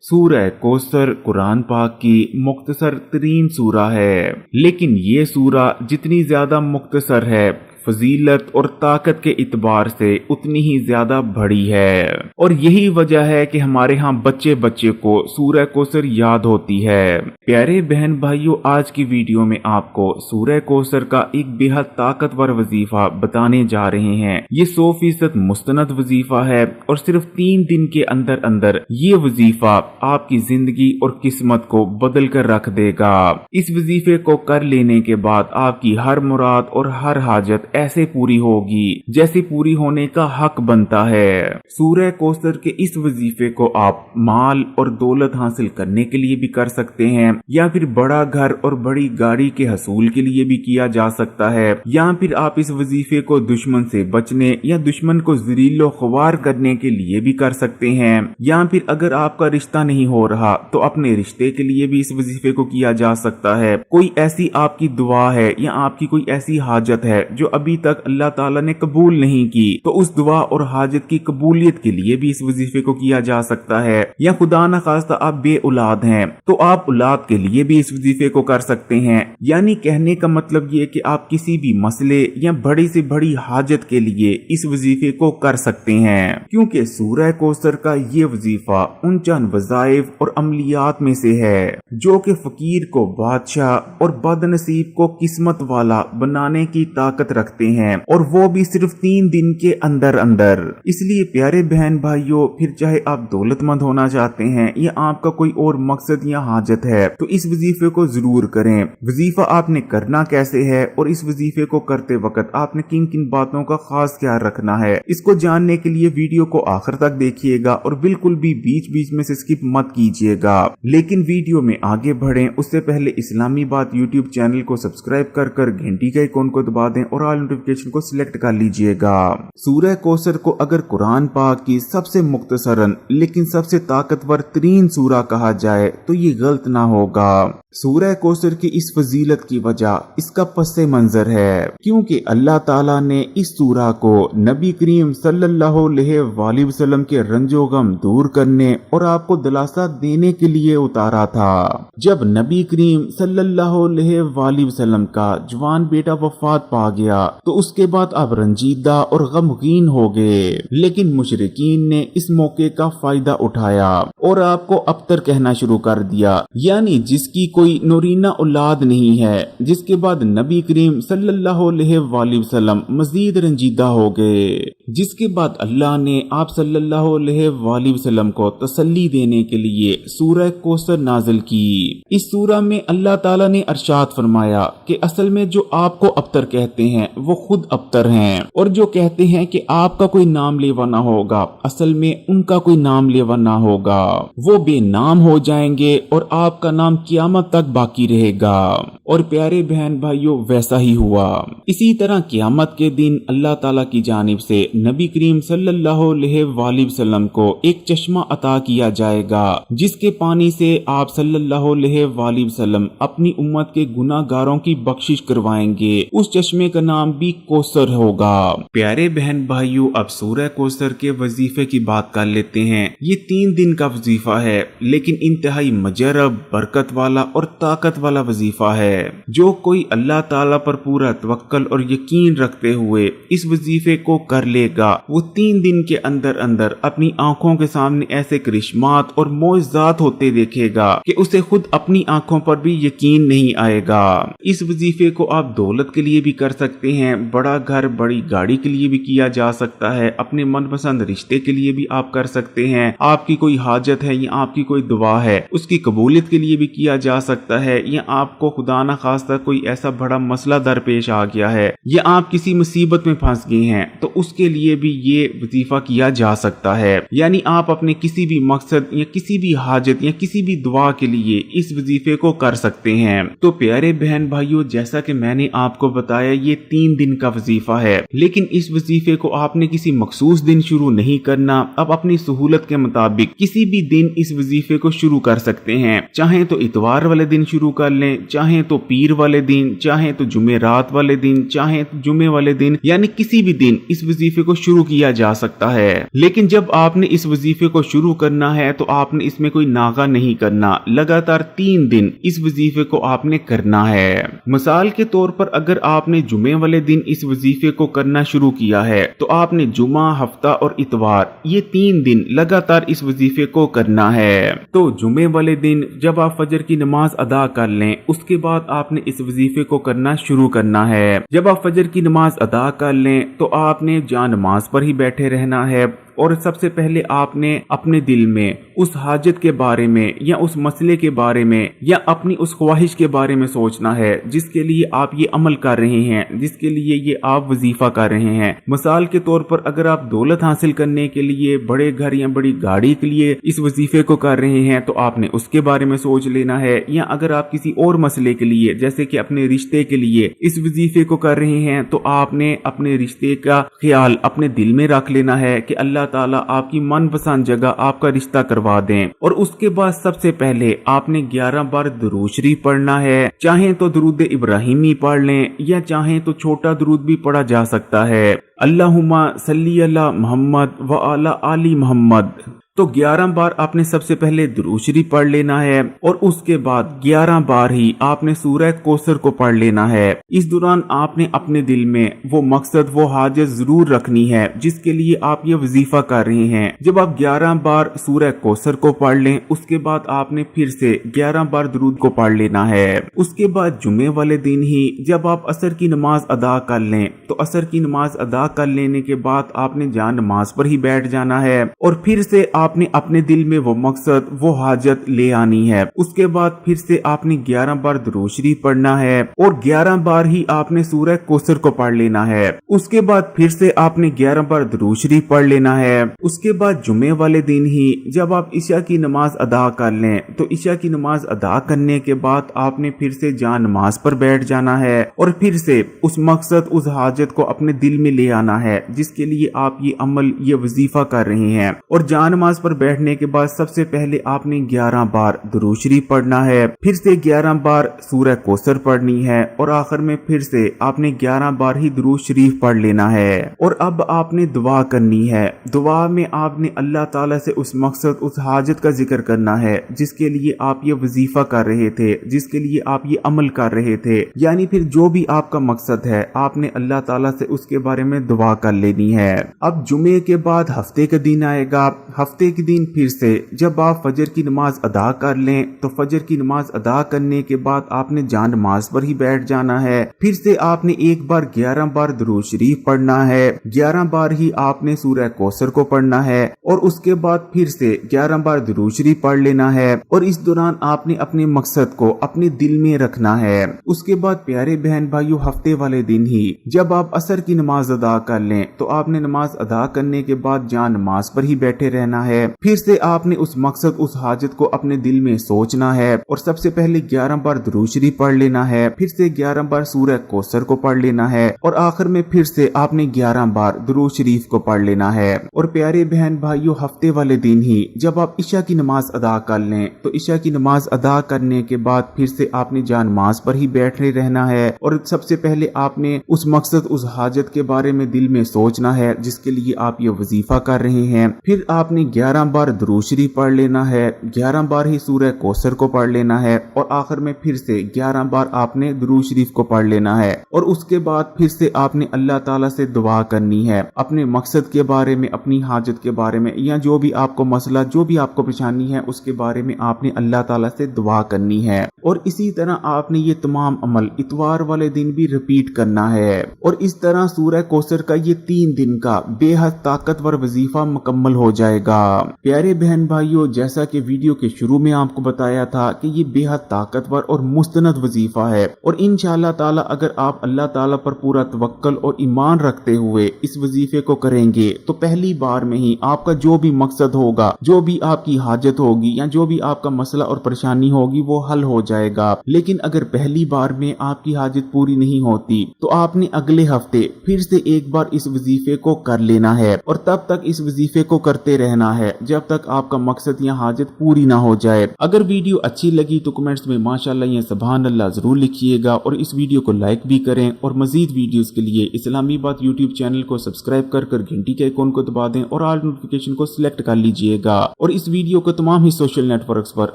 सूरह कौसर कुरान पाक की मुख्तसर तरीन सूरा है, लेकिन ये सूरा जितनी ज्यादा मुख्तसर है फजीलत और ताकत के इतबार से उतनी ही ज्यादा बड़ी है। और यही वजह है कि हमारे यहाँ बच्चे बच्चे को सूरह कौसर याद होती है। प्यारे बहन भाइयों, आज की वीडियो में आपको सूरह कौसर का एक बेहद ताकतवर वजीफा बताने जा रहे हैं। ये 100% मुस्तनद वजीफा है और सिर्फ 3 दिन के अंदर अंदर ये वजीफा आपकी जिंदगी और किस्मत को बदल कर रख देगा। इस वजीफे को कर लेने के बाद आपकी हर मुराद और हर हाजत ऐसे पूरी होगी जैसे पूरी होने का हक बनता है। सूरह कौसर के इस वजीफे को आप माल और दौलत हासिल करने के लिए भी कर सकते हैं, या फिर बड़ा घर और बड़ी गाड़ी के हसूल के लिए भी किया जा सकता है, या फिर आप इस वजीफे को दुश्मन से बचने या दुश्मन को ज़लीलो ख्वार करने के लिए भी कर सकते हैं, या फिर अगर आपका रिश्ता नहीं हो रहा तो अपने रिश्ते के लिए भी इस वजीफे को किया जा सकता है। कोई ऐसी आपकी दुआ है या आपकी कोई ऐसी हाजत है जो अभी तक अल्लाह ताला ने कबूल नहीं की, तो उस दुआ और हाजत की कबूलियत के लिए भी इस वजीफे को किया जा सकता है। या खुदा न खास्ता आप बे औलाद हैं तो आप औलाद के लिए भी इस वजीफे को कर सकते हैं। यानी कहने का मतलब ये कि आप किसी भी मसले या बड़ी से बड़ी हाजत के लिए इस वजीफे को कर सकते हैं, क्योंकि सूरह कौसर का ये वजीफा उन चंद वज़ाइफ और अमलियात में से है जो कि फकीर को बादशाह और बदनसीब को किस्मत वाला बनाने की ताकत रखते हैं, और वो भी सिर्फ 3 दिन के अंदर अंदर। इसलिए प्यारे बहन भाइयों, फिर चाहे आप दौलतमंद होना चाहते हैं या आपका कोई और मकसद या हाजत है, तो इस वजीफे को जरूर करें। वजीफा आपने करना कैसे है और इस वजीफे को करते वक्त आपने किन किन बातों का खास ख्याल रखना है, इसको जानने के लिए वीडियो को आखिर तक देखिएगा और बिल्कुल भी बीच बीच में से स्किप मत कीजिएगा। लेकिन वीडियो में आगे बढ़ें उससे पहले इस्लामी बात यूट्यूब चैनल को सब्सक्राइब कर घंटी के आइकॉन को दबा दें और ऑल नोटिफिकेशन को सिलेक्ट कर लीजिएगा। सूरह कौसर को अगर कुरान पाक की सबसे मुख्तसरन लेकिन सबसे ताकतवर तरीन सूरा कहा जाए तो ये गलत ना होगा। सूरह कौसर की इस फजीलत की वजह इसका पस्से मंजर है, क्योंकि अल्लाह ताला ने इस सूरा को नबी करीम सल्लल्लाहु अलैहि वसल्लम के रंजो गम दूर करने और आपको दिलासा देने के लिए उतारा था। जब नबी करीम सल्लल्लाहु अलैहि वसल्लम का जवान बेटा वफात पा गया तो उसके बाद आप रंजीदा और गमगीन हो गए, लेकिन मुशरिकीन ने इस मौके का फायदा उठाया और आपको अबतर कहना शुरू कर दिया, यानी जिसकी कोई नूरीना औलाद नहीं है। जिसके बाद नबी करीम सल्लल्लाहु अलैहि वसल्लम मजीद रंजीदा हो गए, जिसके बाद अल्लाह ने आप सल्लल्लाहु अलैहि वसल्लम को तसल्ली देने के लिए सूरह कौसर नाजिल की। इस सूरा में अल्लाह ताला ने अरशाद फरमाया कि असल में जो आपको अबतर कहते हैं वो खुद अबतर हैं, और जो कहते हैं कि आपका कोई नाम लेवा ना होगा, असल में उनका कोई नाम लेवा ना होगा, वो बेनाम हो जाएंगे और आपका नाम क़यामत तक बाकी रहेगा। और प्यारे बहन भाइयों, वैसा ही हुआ। इसी तरह क़यामत के दिन अल्लाह ताला की जानिब से नबी करीम सल्लल्लाहु अलैहि वसल्लम को एक चश्मा अता किया जाएगा, जिसके पानी से आप सल्लल्लाहु अलैहि वसल्लम अपनी उम्मत के गुनाहगारों की बख्शिश करवाएंगे। उस चश्मे का नाम भी कौसर होगा। प्यारे बहन भाइयों, अब सूरह कौसर के वजीफे की बात कर लेते हैं। ये 3 दिन का वजीफा है, लेकिन इंतहाई मजरब, बरकत वाला और ताकत वाला वजीफा है। जो कोई अल्लाह ताला पर पूरा तवक्कल और यकीन रखते हुए इस वजीफे को कर लेगा, वो 3 दिन के अंदर अंदर अपनी आंखों के सामने ऐसे करिश्मात और मोइज़ात होते देखेगा कि उसे खुद अपनी आंखों पर भी यकीन नहीं आएगा। इस वजीफे को आप दौलत के लिए भी कर सकते हैं, बड़ा घर बड़ी गाड़ी के लिए भी किया जा सकता है, अपने मनपसंद रिश्ते के लिए भी आप कर सकते हैं, आपकी कोई हाजत है या आपकी कोई दुआ है उसकी कबूलियत के लिए भी किया जा सकता है, या आपको खुदा न खास्ता कोई ऐसा बड़ा मसला दरपेश आ गया है या आप किसी मुसीबत में फंस गए हैं तो उसके लिए भी ये वजीफा किया जा सकता है। यानी आप अपने किसी भी मकसद या किसी भी हाजत या किसी भी दुआ के लिए इस वजीफे को कर सकते हैं। तो प्यारे बहन भाइयों, जैसा कि मैंने आपको बताया, ये 3 दिन का वजीफा है, लेकिन इस वजीफे को आपने किसी मखसूस दिन शुरू नहीं करना। अब अपनी सहूलत के मुताबिक किसी भी दिन इस वजीफे को शुरू कर सकते हैं। चाहे तो इतवार वाले दिन शुरू कर लें, चाहे तो पीर वाले दिन, चाहे तो जुमेरात वाले दिन, चाहे तो जुमे वाले दिन, यानी किसी भी दिन इस वजीफे को शुरू किया जा सकता है। लेकिन जब आपने इस वजीफे को शुरू करना है तो आपने इसमें कोई नागा नहीं करना। लगातार 3 दिन इस वजीफे को आपने करना है। मिसाल के तौर पर अगर आपने जुमे वाले दिन इस वजीफे को करना शुरू किया है तो आपने जुमा, हफ्ता और इतवार ये 3 दिन लगातार इस वजीफे को करना है। तो जुमे वाले दिन जब आप फजर की नमाज अदा कर लें उसके बाद आपने इस वजीफे को करना शुरू करना है। जब आप फजर की नमाज अदा कर लें तो आपने जहाँ नमाज पर ही बैठे रहना है और सबसे पहले आपने अपने दिल में उस हाजत के बारे में या उस मसले के बारे में या अपनी उस ख्वाहिश के बारे में सोचना है जिसके लिए आप ये अमल कर रहे हैं, जिसके लिए ये आप वजीफा कर रहे हैं। मिसाल के तौर पर अगर आप दौलत हासिल करने के लिए, बड़े घर या बड़ी गाड़ी के लिए इस वजीफे को कर रहे हैं तो आपने उसके बारे में सोच लेना है। या अगर आप किसी और मसले के लिए जैसे कि अपने रिश्ते के लिए इस वजीफे को कर रहे हैं तो आपने अपने रिश्ते का ख्याल अपने दिल में रख लेना है कि अल्लाह ताला आपकी मनपसंद जगह आपका रिश्ता करवा दें। और उसके बाद सबसे पहले आपने 11 बार दुरूद शरीफ पढ़ना है। चाहे तो दुरूद इब्राहिमी पढ़ लें या चाहे तो छोटा दुरूद भी पढ़ा जा सकता है, अल्लाहुम्मा सल्ली अला मोहम्मद व अला आली मोहम्मद। तो 11 बार आपने सबसे पहले दुरूद शरीफ पढ़ लेना है और उसके बाद 11 बार ही आपने सूरह कौसर को पढ़ लेना है। इस दौरान आपने अपने दिल में वो मकसद, वो हाजत जरूर रखनी है जिसके लिए आप ये वजीफा कर रहे हैं। जब आप 11 बार सूरह कौसर को पढ़ लें उसके बाद आपने फिर से 11 बार दुरूद को पढ़ लेना है। उसके बाद जुमे वाले दिन ही जब आप असर की नमाज अदा कर लें तो असर की नमाज अदा कर लेने के बाद आपने जहाँ नमाज पर ही बैठ जाना है और फिर से आपने अपने दिल में वो मकसद, वो हाजत ले आनी है। उसके बाद फिर से आपने 11 बार दुरूद शरीफ पढ़ना है और 11 बार ही आपने सूरह कौसर को पढ़ लेना है। उसके बाद फिर से आपने 11 बार दुरूद शरीफ पढ़ लेना है। उसके बाद जुमे वाले दिन ही जब आप इशा की नमाज अदा कर लें तो इशा की नमाज अदा करने के बाद आपने फिर से जहाँ नमाज पर बैठ जाना है और फिर से उस मकसद, उस हाजत को अपने दिल में ले आना है जिसके लिए आप ये अमल, ये वजीफा कर रहे हैं। और जहाँ नमाज पर बैठने के बाद सबसे पहले आपने 11 बार दुरूद शरीफ पढ़ना है, फिर से 11 बार सूरह कौसर पढ़नी है और आखिर में फिर से आपने 11 बार ही दुरूद शरीफ पढ़ लेना है। और अब आपने दुआ करनी है। दुआ में आपने अल्लाह ताला से उस मकसद, उस हाजत का जिक्र करना है जिसके लिए आप ये वजीफा कर रहे थे, जिसके लिए आप ये अमल कर रहे थे। यानी फिर जो भी आपका मकसद है आपने अल्लाह ताला से उसके बारे में दुआ कर लेनी है। अब जुमे के बाद हफ्ते का दिन आएगा। हफ्ते के दिन फिर से जब आप फजर की नमाज अदा कर लें तो फजर की नमाज अदा करने के बाद आपने जहाँ नमाज पर ही बैठ जाना है। फिर से आपने एक बार 11 बार दुरूद शरीफ पढ़ना है, 11 बार ही आपने सूरह कौसर को पढ़ना है और उसके बाद फिर से 11 बार दुरूद शरीफ पढ़ लेना है। और इस दौरान आपने अपने मकसद को अपने दिल में रखना है। उसके बाद प्यारे बहन भाइयों, हफ्ते वाले दिन ही जब आप असर की नमाज अदा कर लें तो आपने नमाज अदा करने के बाद जहाँ नमाज पर ही बैठे रहना है। फिर से आपने उस मकसद, उस हाजत को अपने दिल में सोचना है और सबसे पहले 11 बार दुरूद शरीफ पढ़ लेना है, फिर से 11 बार सूरह कौसर को पढ़ लेना है और आखिर में फिर से आपने 11 बार दुरूद शरीफ को पढ़ लेना है। और प्यारे बहन भाइयों, हफ्ते वाले दिन ही जब आप इशा की नमाज अदा कर लें तो इशा की नमाज अदा करने के बाद फिर से आपने जहाँ नमाज पर ही बैठे रहना है और सबसे पहले आपने उस मकसद, उस हाजत के बारे में दिल में सोचना है जिसके लिए आप ये वजीफा कर रहे हैं। फिर आपने 11 बार दुरूद शरीफ पढ़ लेना है, 11 बार ही सूरह कौसर को पढ़ लेना है और आखिर में फिर से 11 बार आपने दुरूद शरीफ को पढ़ लेना है। और उसके बाद फिर से आपने अल्लाह ताला से दुआ करनी है अपने मकसद के बारे में, अपनी हाजत के बारे में, या जो भी आपको मसला, जो भी आपको परेशानी है उसके बारे में आपने अल्लाह ताला से दुआ करनी है। और इसी तरह आपने ये तमाम अमल इतवार वाले दिन भी रिपीट करना है। और इस तरह सूरह कौसर का ये 3 दिन का बेहद ताकतवर वजीफा मुकम्मल हो जाएगा। प्यारे बहन भाइयों, जैसा कि वीडियो के शुरू में आपको बताया था कि ये बेहद ताकतवर और मुस्तनद वजीफा है और इंशाअल्लाह ताला अगर आप अल्लाह ताला पर पूरा तवक्कल और ईमान रखते हुए इस वजीफे को करेंगे तो पहली बार में ही आपका जो भी मकसद होगा, जो भी आपकी हाजत होगी या जो भी आपका मसला और परेशानी होगी वो हल हो जाएगा। लेकिन अगर पहली बार में आपकी हाजत पूरी नहीं होती तो आपने अगले हफ्ते फिर से एक बार इस वजीफे को कर लेना है और तब तक इस वजीफे को करते रहना है जब तक आपका मकसद या हाजत पूरी ना हो जाए। अगर वीडियो अच्छी लगी तो कमेंट्स में माशाअल्लाह या सुभान अल्लाह जरूर लिखिएगा और इस वीडियो को लाइक भी करें और मजीद वीडियोस के लिए इस्लामी बात यूट्यूब चैनल को सब्सक्राइब कर घंटी के आइकॉन को दबा दें और ऑल नोटिफिकेशन को सिलेक्ट कर लीजिएगा और इस वीडियो को तमाम ही सोशल नेटवर्क्स पर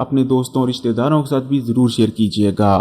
अपने दोस्तों और रिश्तेदारों के साथ भी जरूर शेयर कीजिएगा।